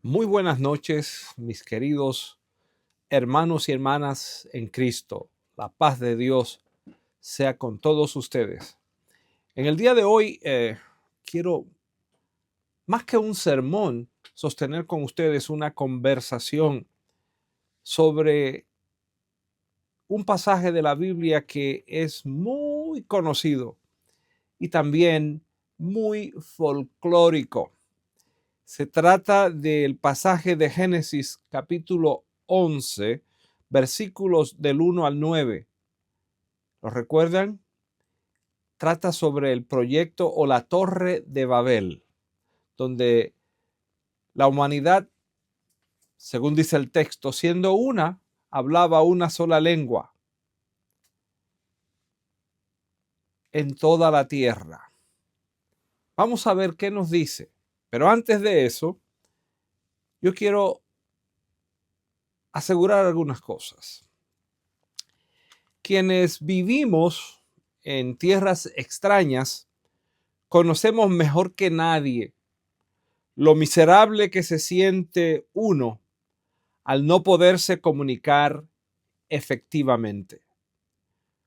Muy buenas noches, mis queridos hermanos y hermanas en Cristo. La paz de Dios sea con todos ustedes. En el día de hoy quiero, más que un sermón, sostener con ustedes una conversación sobre un pasaje de la Biblia que es muy conocido y también muy folclórico. Se trata del pasaje de Génesis capítulo 11, versículos del 1 al 9. ¿Lo recuerdan? Trata sobre el proyecto o la Torre de Babel, donde la humanidad, según dice el texto, siendo una, hablaba una sola lengua en toda la tierra. Vamos a ver qué nos dice. Pero antes de eso, yo quiero asegurar algunas cosas. Quienes vivimos en tierras extrañas, conocemos mejor que nadie lo miserable que se siente uno al no poderse comunicar efectivamente.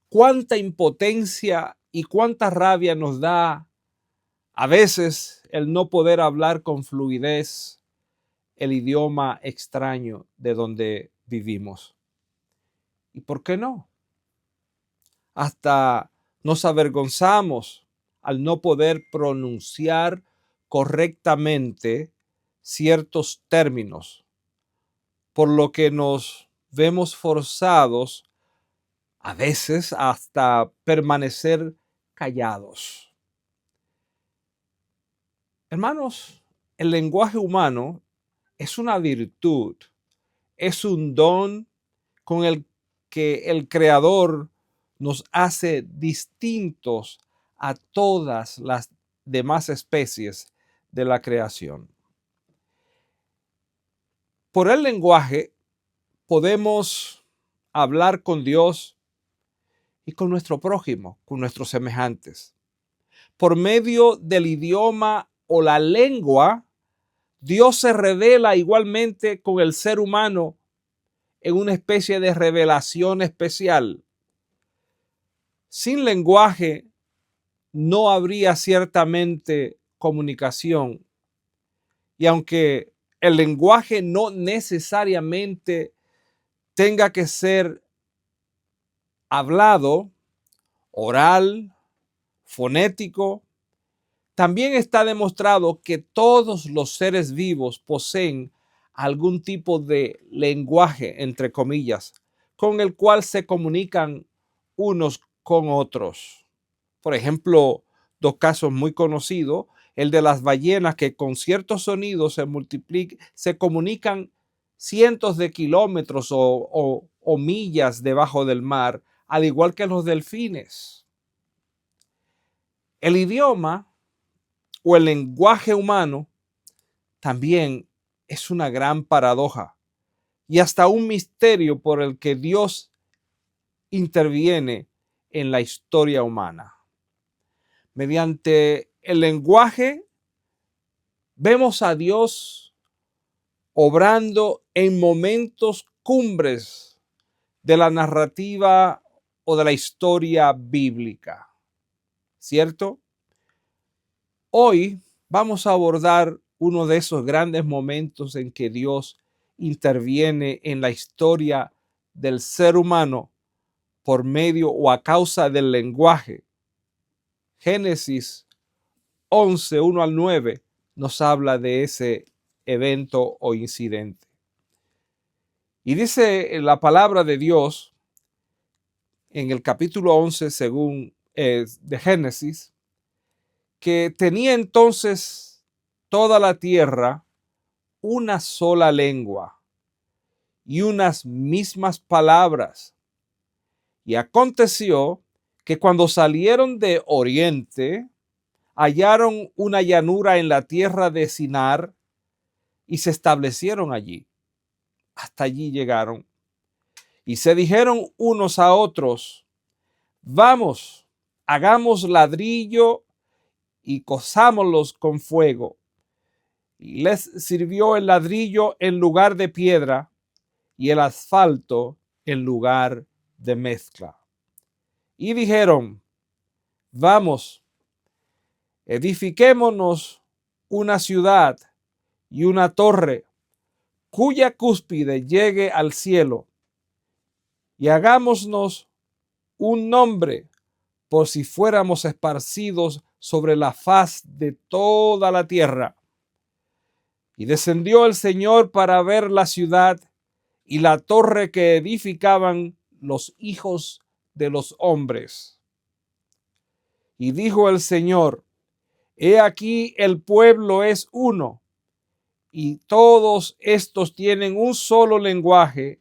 Cuánta impotencia y cuánta rabia nos da a veces el no poder hablar con fluidez el idioma extraño de donde vivimos. ¿Y por qué no? Hasta nos avergonzamos al no poder pronunciar correctamente ciertos términos, por lo que nos vemos forzados a veces hasta permanecer callados. Hermanos, el lenguaje humano es una virtud, es un don con el que el Creador nos hace distintos a todas las demás especies de la creación. Por el lenguaje podemos hablar con Dios y con nuestro prójimo, con nuestros semejantes. Por medio del idioma o la lengua, Dios se revela igualmente con el ser humano en una especie de revelación especial. Sin lenguaje no habría ciertamente comunicación. Y aunque el lenguaje no necesariamente tenga que ser hablado, oral, fonético, también está demostrado que todos los seres vivos poseen algún tipo de lenguaje, entre comillas, con el cual se comunican unos con otros. Por ejemplo, dos casos muy conocidos, el de las ballenas que con ciertos sonidos se comunican cientos de kilómetros o millas debajo del mar, al igual que los delfines. El idioma o el lenguaje humano también es una gran paradoja y hasta un misterio por el que Dios interviene en la historia humana. Mediante el lenguaje vemos a Dios obrando en momentos cumbres de la narrativa o de la historia bíblica, ¿cierto? Hoy vamos a abordar uno de esos grandes momentos en que Dios interviene en la historia del ser humano por medio o a causa del lenguaje. Génesis 11, 1 al 9 nos habla de ese evento o incidente. Y dice la palabra de Dios en el capítulo 11 según de Génesis, que tenía entonces toda la tierra una sola lengua y unas mismas palabras. Y aconteció que cuando salieron de oriente, hallaron una llanura en la tierra de Sinar y se establecieron allí. Hasta allí llegaron. Y se dijeron unos a otros, vamos, hagamos ladrillo y cozámoslos con fuego. y les sirvió el ladrillo en lugar de piedra y el asfalto en lugar de mezcla. Y dijeron: vamos, edifiquémonos una ciudad y una torre cuya cúspide llegue al cielo, y hagámonos un nombre, por si fuéramos esparcidos sobre la faz de toda la tierra. Y descendió el Señor para ver la ciudad y la torre que edificaban los hijos de los hombres. Y dijo el Señor: he aquí el pueblo es uno, y todos estos tienen un solo lenguaje,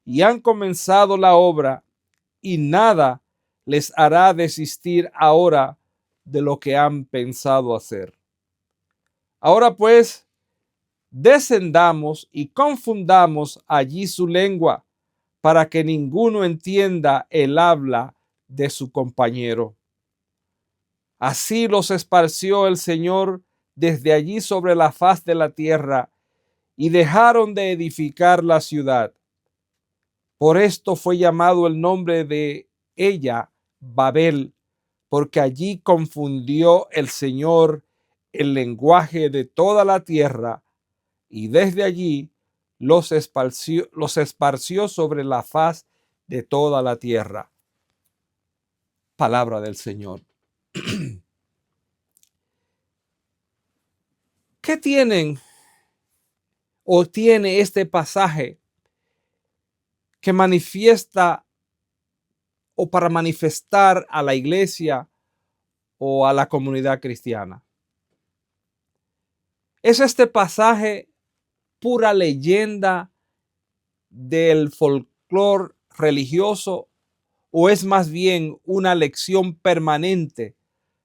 y han comenzado la obra, y nada les hará desistir ahora de lo que han pensado hacer. Ahora pues, descendamos y confundamos allí su lengua, para que ninguno entienda el habla de su compañero. Así los esparció el Señor desde allí sobre la faz de la tierra, y dejaron de edificar la ciudad. Por esto fue llamado el nombre de ella Babel, porque allí confundió el Señor el lenguaje de toda la tierra, y desde allí los esparció sobre la faz de toda la tierra. Palabra del Señor. ¿Qué tienen o tiene este pasaje que manifiesta o para manifestar a la iglesia o a la comunidad cristiana? ¿Es este pasaje pura leyenda del folclore religioso o es más bien una lección permanente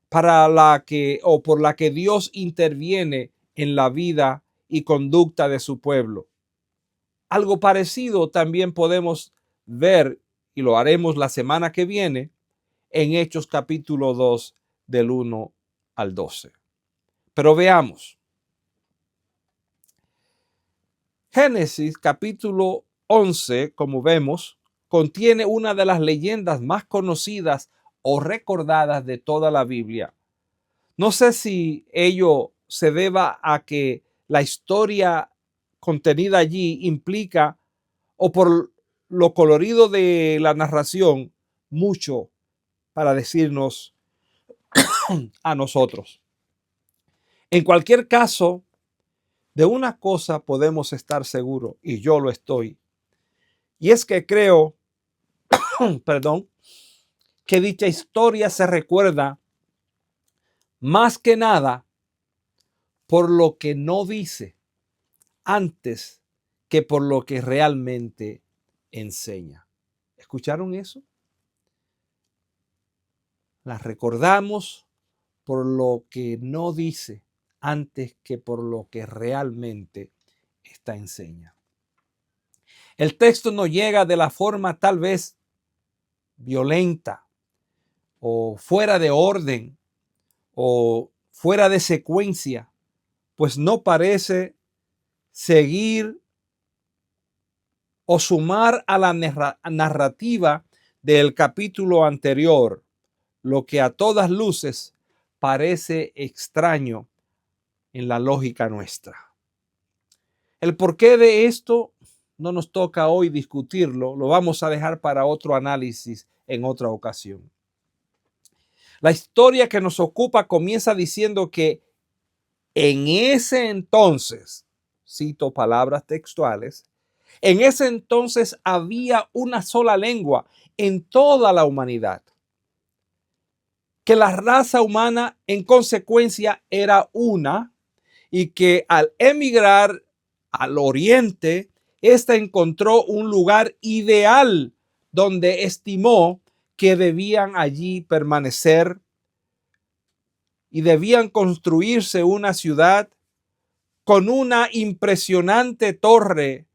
para la que o por la que Dios interviene en la vida y conducta de su pueblo? Algo parecido también podemos ver, y lo haremos la semana que viene, en Hechos capítulo 2 del 1 al 12. Pero veamos. Génesis capítulo 11, como vemos, contiene una de las leyendas más conocidas o recordadas de toda la Biblia. No sé si ello se deba a que la historia contenida allí implica, o por lo colorido de la narración, mucho para decirnos a nosotros. En cualquier caso, de una cosa podemos estar seguros, y yo lo estoy, y es que creo, que dicha historia se recuerda más que nada por lo que no dice antes que por lo que realmente enseña. ¿Escucharon eso? La recordamos por lo que no dice antes que por lo que realmente esta enseña. El texto no llega de la forma tal vez violenta o fuera de orden o fuera de secuencia, pues no parece seguir o sumar a la narrativa del capítulo anterior, lo que a todas luces parece extraño en la lógica nuestra. El porqué de esto no nos toca hoy discutirlo, lo vamos a dejar para otro análisis en otra ocasión. La historia que nos ocupa comienza diciendo que en ese entonces, cito palabras textuales, en ese entonces había una sola lengua en toda la humanidad, que la raza humana en consecuencia era una y que al emigrar al oriente, ésta encontró un lugar ideal donde estimó que debían allí permanecer y debían construirse una ciudad con una impresionante torre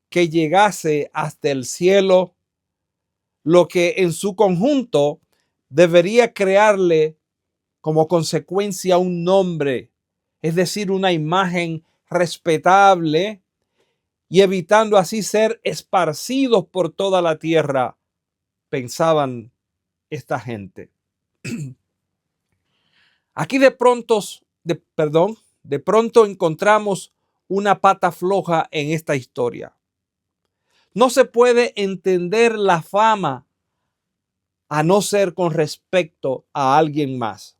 que llegase hasta el cielo, lo que en su conjunto debería crearle como consecuencia un nombre, es decir, una imagen respetable y evitando así ser esparcidos por toda la tierra, pensaban esta gente. Aquí de pronto encontramos una pata floja en esta historia. No se puede entender la fama a no ser con respecto a alguien más.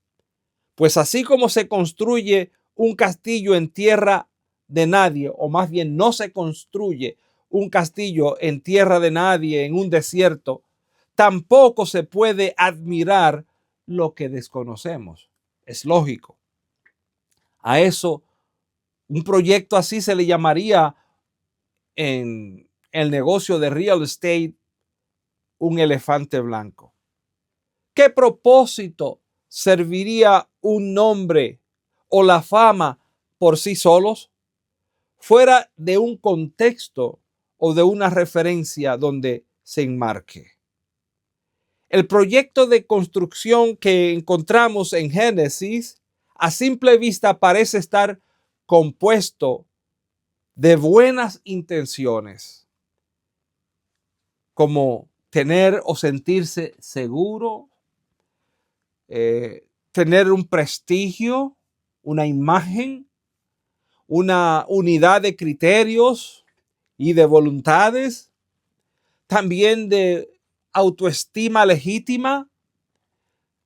Pues así como se construye un castillo en tierra de nadie, o más bien no se construye un castillo en tierra de nadie, en un desierto, tampoco se puede admirar lo que desconocemos. Es lógico. A eso, un proyecto así se le llamaría en el negocio de real estate un elefante blanco. ¿Qué propósito serviría un nombre o la fama por sí solos, fuera de un contexto o de una referencia donde se enmarque? El proyecto de construcción que encontramos en Génesis a simple vista parece estar compuesto de buenas intenciones, como tener o sentirse seguro, tener un prestigio, una imagen, una unidad de criterios y de voluntades, también de autoestima legítima,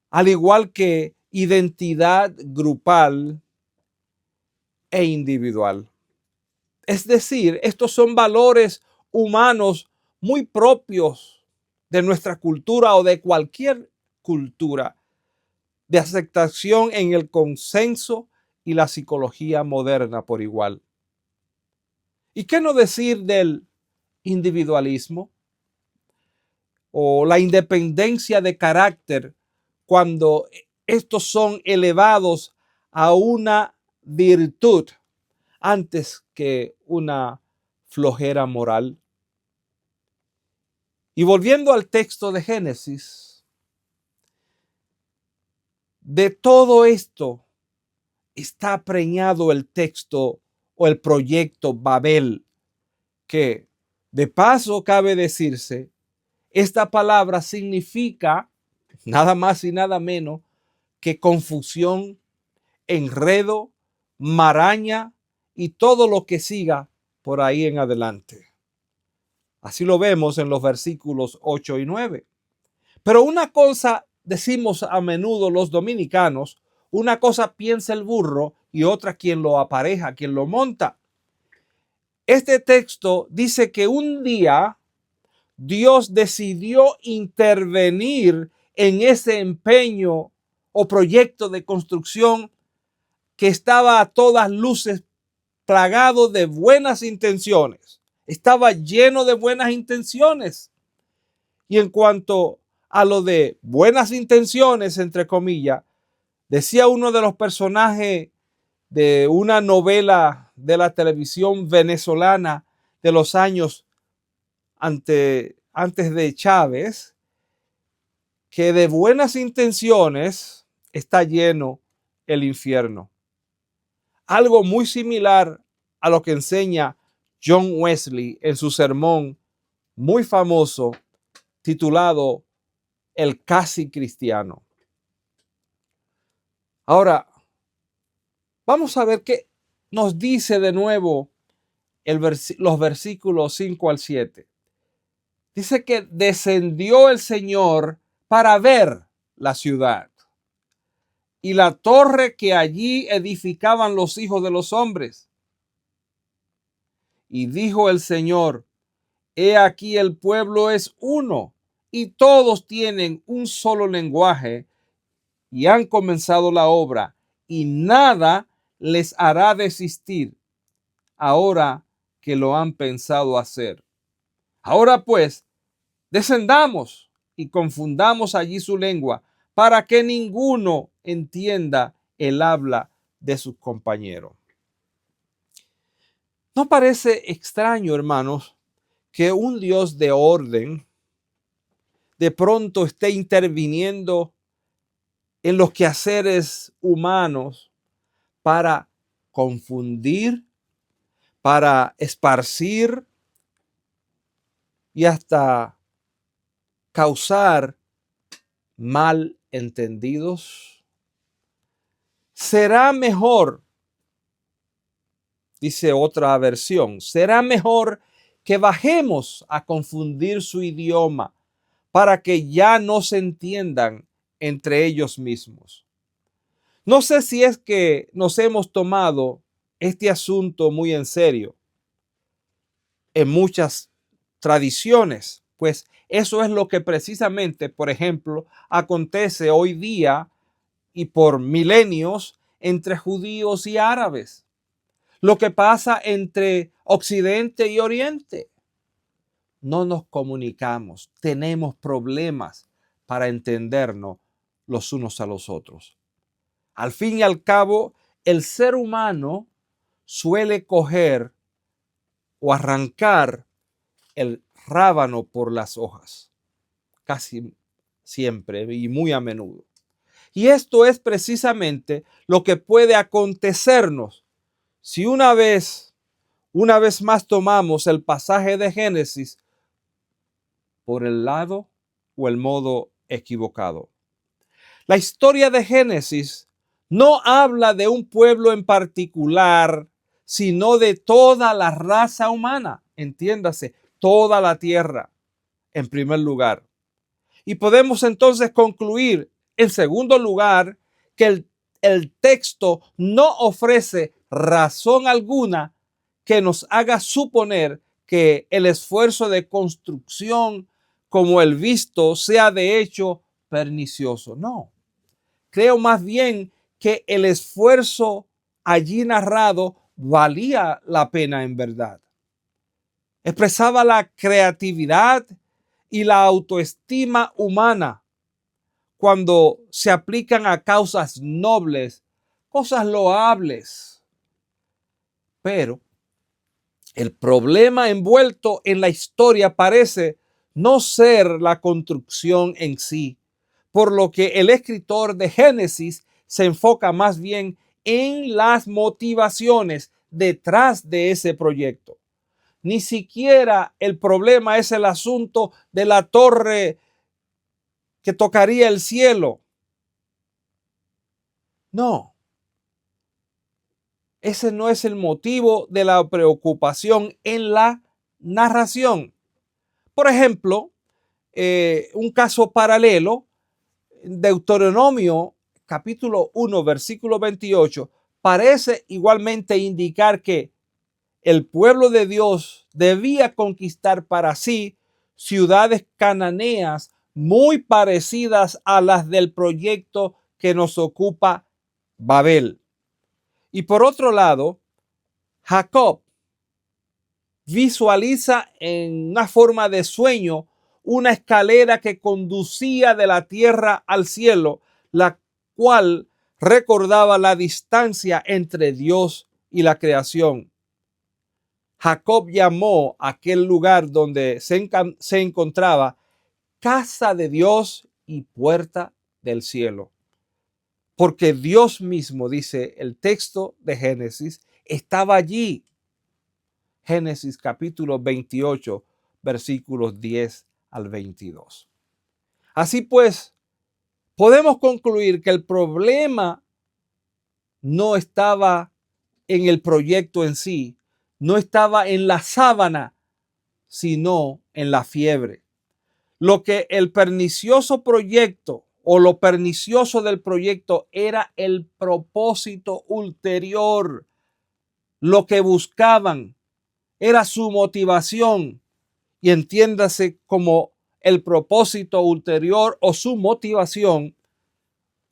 al igual que identidad grupal e individual. Es decir, estos son valores humanos muy propios de nuestra cultura o de cualquier cultura, de aceptación en el consenso y la psicología moderna por igual. ¿Y qué no decir del individualismo o la independencia de carácter cuando estos son elevados a una virtud antes que una flojera moral? Y volviendo al texto de Génesis, de todo esto está preñado el texto o el proyecto Babel, que de paso cabe decirse, esta palabra significa nada más y nada menos que confusión, enredo, maraña y todo lo que siga por ahí en adelante. Así lo vemos en los versículos 8 y 9. Pero una cosa decimos a menudo los dominicanos, una cosa piensa el burro y otra quien lo apareja, quien lo monta. Este texto dice que un día Dios decidió intervenir en ese empeño o proyecto de construcción que estaba a todas luces plagado de buenas intenciones. Estaba lleno de buenas intenciones. Y en cuanto a lo de buenas intenciones, entre comillas, decía uno de los personajes de una novela de la televisión venezolana de los años antes de Chávez, que de buenas intenciones está lleno el infierno. Algo muy similar a lo que enseña John Wesley en su sermón muy famoso titulado El casi cristiano. Ahora, vamos a ver qué nos dice de nuevo los versículos 5 al 7. Dice que descendió el Señor para ver la ciudad y la torre que allí edificaban los hijos de los hombres. Y dijo el Señor, he aquí el pueblo es uno y todos tienen un solo lenguaje y han comenzado la obra y nada les hará desistir ahora que lo han pensado hacer. Ahora pues, descendamos y confundamos allí su lengua para que ninguno entienda el habla de sus compañeros. ¿No parece extraño, hermanos, que un Dios de orden de pronto esté interviniendo en los quehaceres humanos para confundir para esparcir y hasta causar malentendidos? Será mejor, dice otra versión, será mejor que bajemos a confundir su idioma para que ya no se entiendan entre ellos mismos. No sé si es que nos hemos tomado este asunto muy en serio en muchas tradiciones, pues eso es lo que precisamente, por ejemplo, acontece hoy día y por milenios entre judíos y árabes. Lo que pasa entre Occidente y Oriente. No nos comunicamos, tenemos problemas para entendernos los unos a los otros. Al fin y al cabo, el ser humano suele coger o arrancar el rábano por las hojas, casi siempre y muy a menudo. Y esto es precisamente lo que puede acontecernos si una vez más tomamos el pasaje de Génesis por el lado o el modo equivocado. La historia de Génesis no habla de un pueblo en particular, sino de toda la raza humana, entiéndase, toda la tierra en primer lugar. Y podemos entonces concluir, en segundo lugar, que el texto no ofrece razón alguna que nos haga suponer que el esfuerzo de construcción como el visto sea de hecho pernicioso. No, creo más bien que el esfuerzo allí narrado valía la pena en verdad. Expresaba la creatividad y la autoestima humana cuando se aplican a causas nobles, cosas loables. Pero el problema envuelto en la historia parece no ser la construcción en sí, por lo que el escritor de Génesis se enfoca más bien en las motivaciones detrás de ese proyecto. Ni siquiera el problema es el asunto de la torre que tocaría el cielo. No, ese no es el motivo de la preocupación en la narración. Por ejemplo, un caso paralelo, Deuteronomio capítulo 1, versículo 28, parece igualmente indicar que el pueblo de Dios debía conquistar para sí ciudades cananeas muy parecidas a las del proyecto que nos ocupa Babel. Y por otro lado, Jacob visualiza en una forma de sueño una escalera que conducía de la tierra al cielo, la cual recordaba la distancia entre Dios y la creación. Jacob llamó a aquel lugar donde se encontraba casa de Dios y puerta del cielo. Porque Dios mismo, dice el texto de Génesis, estaba allí. Génesis capítulo 28, versículos 10 al 22. Así pues, podemos concluir que el problema no estaba en el proyecto en sí, no estaba en la sábana, sino en la fiebre. Lo que el pernicioso proyecto o lo pernicioso del proyecto era el propósito ulterior. Lo que buscaban era su motivación, y entiéndase como el propósito ulterior o su motivación,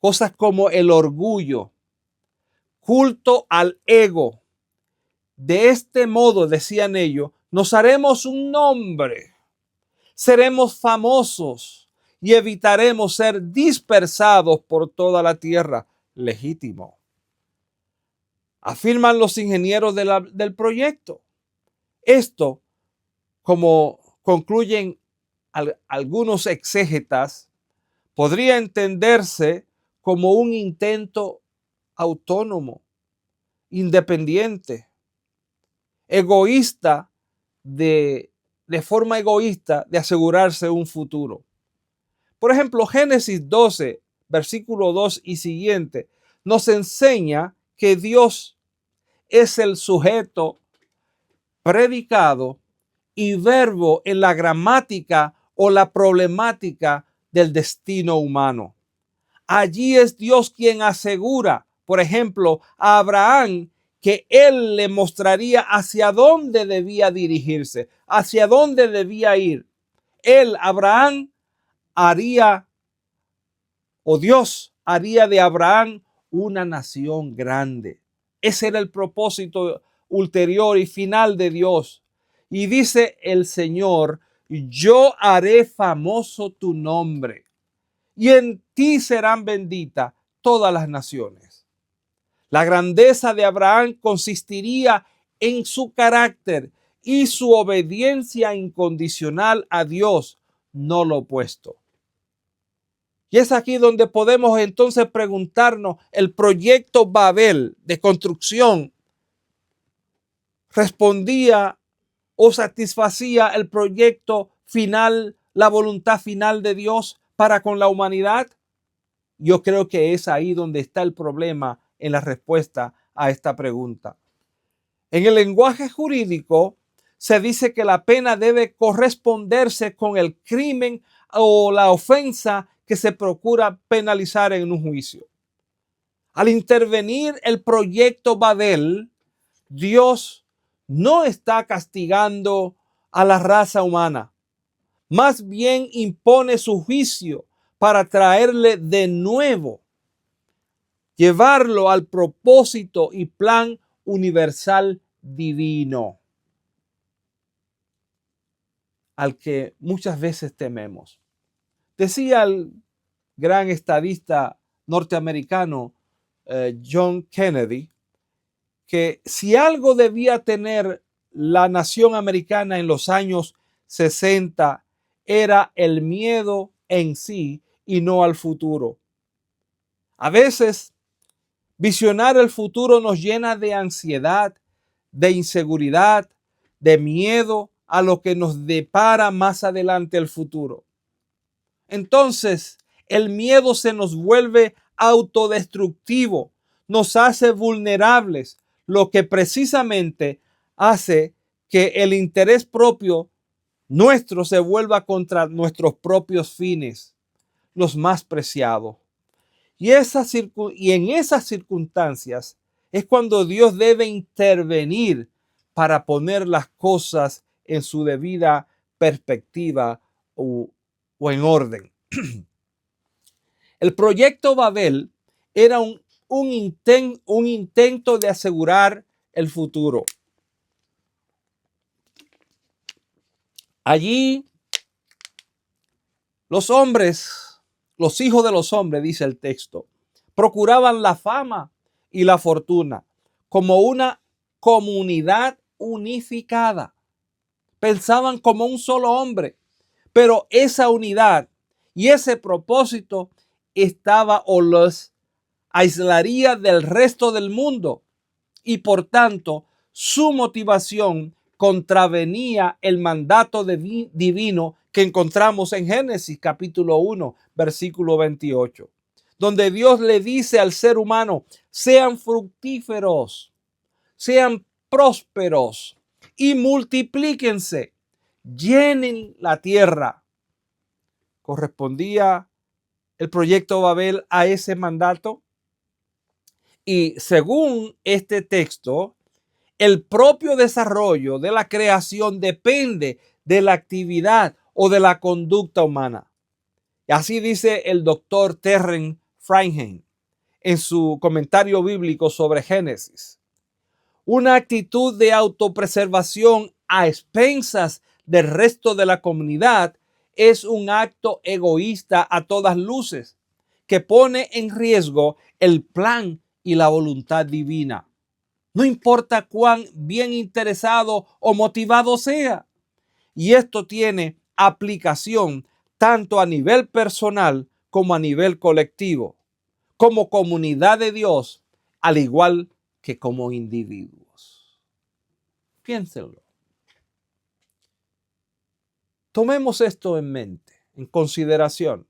cosas como el orgullo, culto al ego. De este modo, decían ellos, nos haremos un nombre, seremos famosos y evitaremos ser dispersados por toda la tierra. Legítimo. Afirman los ingenieros del proyecto. Esto, como concluyen algunos exégetas, podría entenderse como un intento autónomo, independiente, egoísta de forma egoísta de asegurarse un futuro. Por ejemplo, Génesis 12, versículo 2 y siguiente, nos enseña que Dios es el sujeto, predicado y verbo en la gramática o la problemática del destino humano. Allí es Dios quien asegura, por ejemplo, a Abraham que él le mostraría hacia dónde debía dirigirse, hacia dónde debía ir. Él, Abraham, haría, o Dios haría de Abraham una nación grande. Ese era el propósito ulterior y final de Dios. Y dice el Señor, yo haré famoso tu nombre y en ti serán benditas todas las naciones. La grandeza de Abraham consistiría en su carácter y su obediencia incondicional a Dios, no lo opuesto. Y es aquí donde podemos entonces preguntarnos, el proyecto Babel de construcción respondía o satisfacía el proyecto final, la voluntad final de Dios para con la humanidad. Yo creo que es ahí donde está el problema en la respuesta a esta pregunta. En el lenguaje jurídico se dice que la pena debe corresponderse con el crimen o la ofensa que se procura penalizar en un juicio. Al intervenir el proyecto Babel, Dios no está castigando a la raza humana, más bien impone su juicio para traerle de nuevo, llevarlo al propósito y plan universal divino, al que muchas veces tememos. Decía el gran estadista norteamericano John Kennedy que si algo debía tener la nación americana en los años 60 era el miedo en sí y no al futuro. A veces visionar el futuro nos llena de ansiedad, de inseguridad, de miedo a lo que nos depara más adelante el futuro. Entonces, el miedo se nos vuelve autodestructivo, nos hace vulnerables, lo que precisamente hace que el interés propio nuestro se vuelva contra nuestros propios fines, los más preciados. Y en esas circunstancias es cuando Dios debe intervenir para poner las cosas en su debida perspectiva o en orden. El proyecto Babel era un intento de asegurar el futuro. Allí los hombres, los hijos de los hombres, dice el texto, procuraban la fama y la fortuna como una comunidad unificada. Pensaban como un solo hombre, pero esa unidad y ese propósito estaba o los aislaría del resto del mundo y por tanto su motivación contravenía el mandato divino que encontramos en Génesis capítulo 1 versículo 28, donde Dios le dice al ser humano: sean fructíferos, sean prósperos y multiplíquense, llenen la tierra. ¿Correspondía el proyecto Babel a ese mandato? Y según este texto, el propio desarrollo de la creación depende de la actividad o de la conducta humana. Y así dice el doctor Terence Freiham en su comentario bíblico sobre Génesis. Una actitud de autopreservación a expensas del resto de la comunidad es un acto egoísta a todas luces, que pone en riesgo el plan y la voluntad divina. No importa cuán bien interesado o motivado sea. Y esto tiene aplicación tanto a nivel personal como a nivel colectivo, como comunidad de Dios, al igual que como individuos. Piénsenlo. Tomemos esto en mente, en consideración.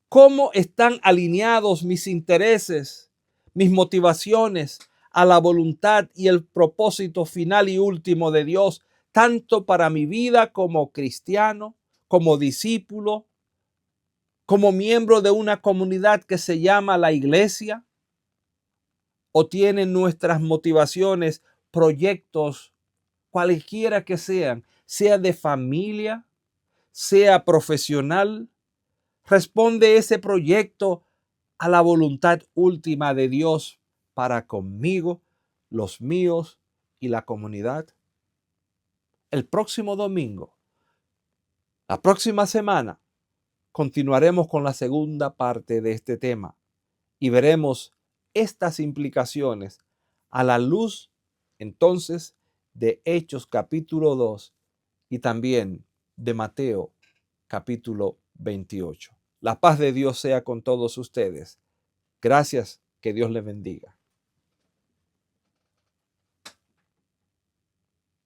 ¿Cómo están alineados mis intereses, mis motivaciones a la voluntad y el propósito final y último de Dios, tanto para mi vida como cristiano, como discípulo, como miembro de una comunidad que se llama la iglesia? ¿O tienen nuestras motivaciones, proyectos, cualquiera que sean, sea de familia, sea profesional? ¿Responde ese proyecto a la voluntad última de Dios para conmigo, los míos y la comunidad? El próximo domingo, la próxima semana, continuaremos con la segunda parte de este tema y veremos estas implicaciones a la luz entonces de Hechos capítulo 2 y también de Mateo capítulo 28. La paz de Dios sea con todos ustedes. Gracias, que Dios les bendiga.